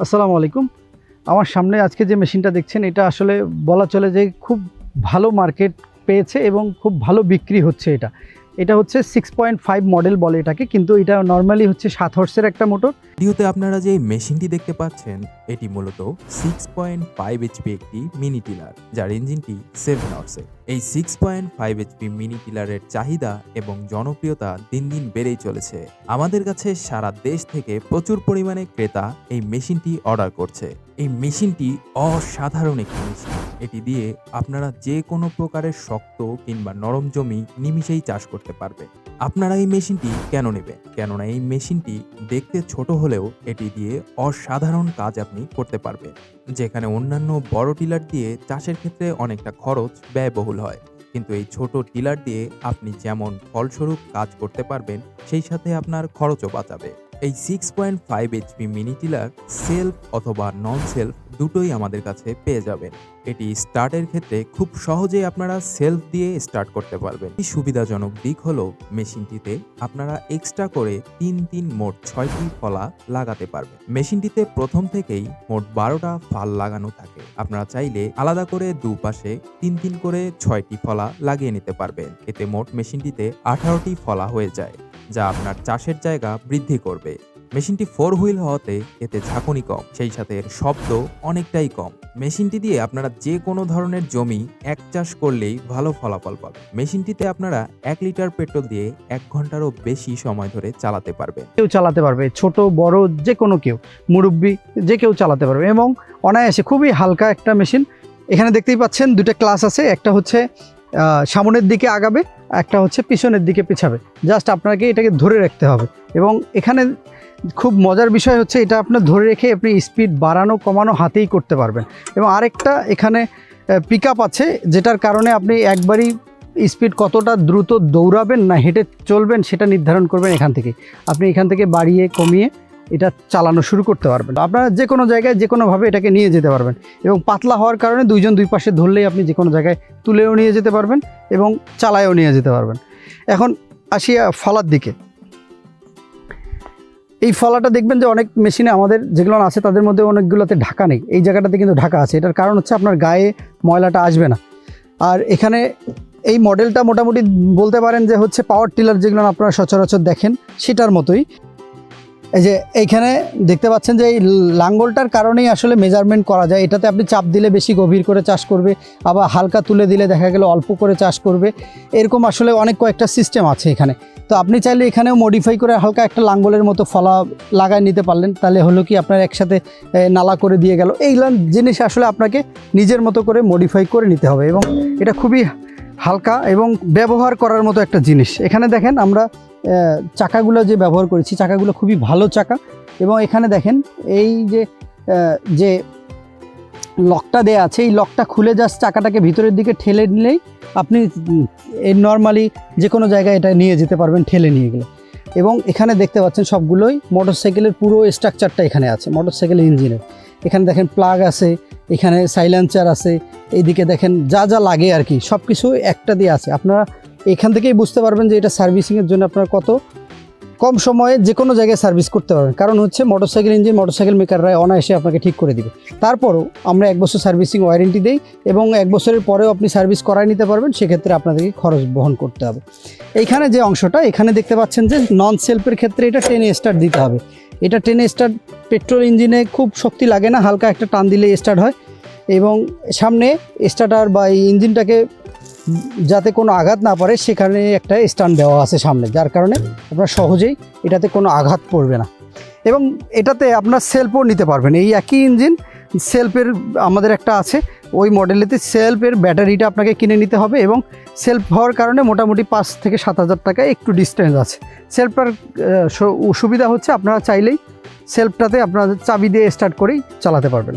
আসসালামু আলাইকুম। আমার সামনে আজকে যে মেশিনটা দেখছেন এটা আসলে বলা চলে যে খুব ভালো মার্কেট পেয়েছে এবং খুব ভালো বিক্রি হচ্ছে এটা হচ্ছে 6.5 মডেল বলে এটাকে, কিন্তু এটা নর্মালি হচ্ছে 7 হর্সের একটা মোটর। ভিডিওতে আপনারা যে মেশিনটি দেখতে পাচ্ছেন এটি মূলত 6.5 এইচপি একটি মিনি টিলার, যার ইঞ্জিনটি 7 হর্সের। এই 6.5 এইচপি মিনি টিলারের চাহিদা এবং জনপ্রিয়তা দিন দিন বেড়েই চলেছে। আমাদের কাছে সারা দেশ থেকে প্রচুর পরিমাণে ক্রেতা এই মেশিনটি অর্ডার করছে। এই মেশিনটি অসাধারণ একটি মেশিন। এটি দিয়ে আপনারা যে কোনো প্রকারের শক্ত কিংবা নরম জমি নিমিষেই চাষ করতে পারবেন। আপনারা এই মেশিনটি কেন নেবেন? কেননা এই মেশিনটি দেখতে ছোট হলেও এটি দিয়ে অসাধারণ কাজ আপনি করতে পারবেন, যেখানে অন্যান্য বড় টিলার দিয়ে চাষের ক্ষেত্রে অনেকটা খরচ ব্যয়বহুল হয়, কিন্তু এই ছোট টিলার দিয়ে আপনি যেমন ফলস্বরূপ কাজ করতে পারবেন, সেই সাথে আপনার খরচও বাঁচাবে। এই 6.5 এইচপি মিনি টিলার সেলফ অথবা নন সেলফ দুটোই আমাদের কাছে পেয়ে যাবেন। এটি স্টার্টের ক্ষেত্রে খুব সহজেই আপনারা সেলফ দিয়ে স্টার্ট করতে পারবেন। এই সুবিধাজনক দিক হলো মেশিনটিতে আপনারা এক্সট্রা করে মোট 6টি ফলা লাগাতে পারবেন। মেশিনটিতে প্রথম থেকেই মোট 12টা ফাল লাগানো থাকে। আপনারা চাইলে আলাদা করে দুপাশে তিন করে 6টি ফলা লাগিয়ে নিতে পারবেন। এতে মোট মেশিনটিতে 18টি ফলা হয়ে যায়, যা আপনার চাষের জায়গা বৃদ্ধি করবে। মেশিনটি 4 হুইল হওয়াতে এতে ঝাঁকুনি কম, সেই সাথে এর শব্দ অনেকটাই কম। মেশিনটি দিয়ে আপনারা যে কোনো ধরনের জমি এক চাষ করলেই ভালো ফলাফল পাবেন। মেশিনটিতে আপনারা 1 লিটার পেট্রোল দিয়ে 1 ঘন্টারও বেশি সময় ধরে চালাতে পারবেন। কেউ চালাতে পারবে, ছোট বড় যে কোনো কেউ, মুরব্বি যে কেউ চালাতে পারবে এবং অনায়াসে খুবই হালকা একটা মেশিন। এখানে দেখতেই পাচ্ছেন দুটো ক্লাস আছে, একটা হচ্ছে সামনের দিকে আগাবে, একটা হচ্ছে পিছনের দিকে পিছাবে। জাস্ট আপনাকে এটাকে ধরে রাখতে হবে এবং এখানে খুব মজার বিষয় হচ্ছে এটা আপনার ধরে রেখে আপনি স্পিড বাড়ানো কমানো হাতেই করতে পারবেন। এবং আরেকটা এখানে পিক আপ আছে, যেটার কারণে আপনি একবারই স্পিড কতটা দ্রুত দৌড়াবেন না হেঁটে চলবেন সেটা নির্ধারণ করবেন এখান থেকে। আপনি এখান থেকে বাড়িয়ে কমিয়ে এটা চালানো শুরু করতে পারবেন। আপনারা যে কোনো জায়গায় যে কোনোভাবে এটাকে নিয়ে যেতে পারবেন এবং পাতলা হওয়ার কারণে দুইজন দুই পাশে ধরলেই আপনি যে কোনো জায়গায় তুলেও নিয়ে যেতে পারবেন এবং চালায়ও নিয়ে যেতে পারবেন। এখন আসি ফলার দিকে। এই ফলাটা দেখবেন যে অনেক মেশিনে আমাদের যেগুলো আছে তাদের মধ্যে অনেকগুলোতে ঢাকা নেই, এই জায়গাটাতে কিন্তু ঢাকা আছে। এটার কারণ হচ্ছে আপনার গায়ে ময়লাটা আসবে না। আর এখানে এই মডেলটা মোটামুটি বলতে পারেন যে হচ্ছে পাওয়ার টিলার যেগুলো আপনারা সচরাচর দেখেন সেটার মতোই। এই যে এইখানে দেখতে পাচ্ছেন যে এই লাঙ্গলটার কারণেই আসলে মেজারমেন্ট করা যায়। এটাতে আপনি চাপ দিলে বেশি গভীর করে চাষ করবে, আবার হালকা তুলে দিলে দেখা গেল অল্প করে চাষ করবে। এরকম আসলে অনেক কয়েকটা সিস্টেম আছে এখানে। তো আপনি চাইলে এখানেও মডিফাই করে হালকা একটা লাঙ্গলের মতো ফলা লাগায় নিতে পারলেন, তাহলে হলো কি আপনার একসাথে নালা করে দিয়ে গেল। এইগুলো জিনিস আসলে আপনাকে নিজের মতো করে মডিফাই করে নিতে হবে এবং এটা খুবই হালকা এবং ব্যবহার করার মতো একটা জিনিস। এখানে দেখেন আমরা চাকাগুলো যে ব্যবহার করেছি, চাকাগুলো খুবই ভালো চাকা। এবং এখানে দেখেন এই যে লকটা দেয়া আছে, এই লকটা খুলে জাস্ট চাকাটাকে ভিতরের দিকে ঠেলে নিলেই আপনি নর্মালি যে কোনো জায়গায় এটা নিয়ে যেতে পারবেন ঠেলে নিয়ে গেলে। এবং এখানে দেখতে পাচ্ছেন সবগুলোই মোটরসাইকেলের পুরো স্ট্রাকচারটা এখানে আছে, মোটরসাইকেল ইঞ্জিনের। এখানে দেখেন প্লাগ আছে, এখানে সাইলেন্সার আছে, এইদিকে দেখেন যা যা লাগে আর কি সব কিছু একটা দিয়ে আছে। আপনারা এখান থেকেই বুঝতে পারবেন যে এটা সার্ভিসিংয়ের জন্য আপনারা কত কম সময়ে যে কোনো জায়গায় সার্ভিস করতে পারবেন। কারণ হচ্ছে মোটরসাইকেল ইঞ্জিন মোটরসাইকেল মেকাররা অনায়াসে আপনাকে ঠিক করে দিবে। তারপরও আমরা 1 বছর সার্ভিসিং ওয়ারেন্টি দেই এবং 1 বছরের পরেও আপনি সার্ভিস করাই নিতে পারবেন, সেক্ষেত্রে আপনাদেরকে খরচ বহন করতে হবে। এইখানে যে অংশটা এখানে দেখতে পাচ্ছেন যে নন সেলফের ক্ষেত্রে এটা টেনে স্টার্ট দিতে হবে। এটা টেনে স্টার্ট পেট্রোল ইঞ্জিনে খুব শক্তি লাগে না, হালকা একটা টান দিলে স্টার্ট হয় এবং সামনে স্টার্টার বা এই ইঞ্জিনটাকে যাতে কোনো আঘাত না পড়ে সেখানে একটা স্ট্যান্ড দেওয়া আছে সামনে, যার কারণে আপনার সহজেই এটাতে কোনো আঘাত পড়বে না। এবং এটাতে আপনার সেলফও নিতে পারবেন। এই একই ইঞ্জিন সেলফের আমাদের একটা আছে, ওই মডেলেতে সেলফের ব্যাটারিটা আপনাকে কিনে নিতে হবে এবং সেলফ হওয়ার কারণে মোটামুটি 5 থেকে 7 হাজার টাকা একটু ডিস্টেন্স আছে। সেলফটার সুবিধা হচ্ছে আপনারা চাইলেই সেলফটাতে আপনাদের চাবি দিয়ে স্টার্ট করেই চালাতে পারবেন।